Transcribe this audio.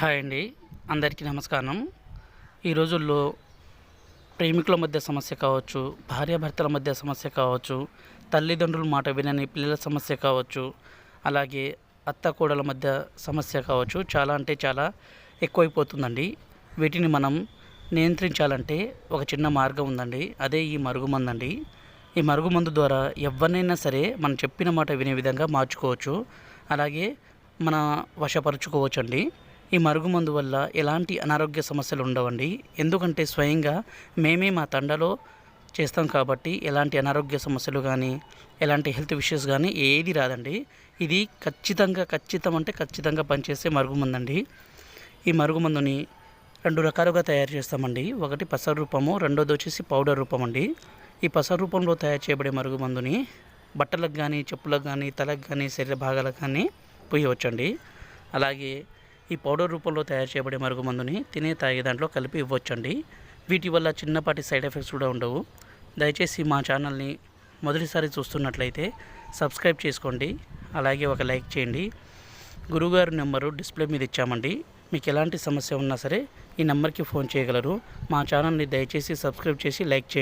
Hi అండి, అందరికీ నమస్కారం. ఈ రోజుల్లో ప్రేమికుల మధ్య సమస్య కావచ్చు, భార్యాభర్తల మధ్య సమస్య కావచ్చు, తల్లిదండ్రుల మాట వినని పిల్లల సమస్య కావచ్చు, అలాగే అత్త కోడల మధ్య సమస్య కావచ్చు, చాలా అంటే చాలా ఎక్కువైపోతుందండి. వీటిని మనం నియంత్రించాలంటే ఒక చిన్న మార్గం ఉందండి. అదే ఈ మరుగుమందండి. ఈ మరుగుమందు ద్వారా ఎవరినైనా సరే మనం చెప్పిన మాట వినే విధంగా మార్చుకోవచ్చు, అలాగే మన వశపరుచుకోవచ్చండి. ఈ మరుగుమందు వల్ల ఎలాంటి అనారోగ్య సమస్యలు ఉండవండి. ఎందుకంటే స్వయంగా మేమే మా తండలో చేస్తాం కాబట్టి ఎలాంటి అనారోగ్య సమస్యలు కానీ, ఎలాంటి హెల్త్ ఇష్యూస్ కానీ ఏది రాదండి. ఇది ఖచ్చితంగా పనిచేసే మరుగుమందండి. ఈ మరుగుమందుని 2 రకాలుగా తయారు చేస్తామండి. ఒకటి పసరు రూపము, రెండోది వచ్చేసి పౌడర్ రూపం అండి. ఈ పసరు రూపంలో తయారు చేయబడే మరుగుమందుని బట్టలకు కానీ, చెప్పులకు కానీ, తలకు కానీ, శరీర భాగాలకు కానీ పూయవచ్చండి. అలాగే ఈ పౌడర్ రూపంలో తయారు చేయబడే మరుగుమందుని తాగే దాంట్లో కలిపి ఇవ్వచ్చండి. వీటి వల్ల చిన్నపాటి సైడ్ ఎఫెక్ట్స్ కూడా ఉండవు. దయచేసి మా ఛానల్ని మొదటిసారి చూస్తున్నట్లయితే సబ్స్క్రైబ్ చేసుకోండి, అలాగే ఒక లైక్ చేయండి. గురువుగారి నెంబరు డిస్ప్లే మీద ఇచ్చామండి. మీకు ఎలాంటి సమస్య ఉన్నా సరే ఈ నెంబర్కి ఫోన్ చేయగలరు. మా ఛానల్ని దయచేసి సబ్స్క్రైబ్ చేసి లైక్ చేయండి.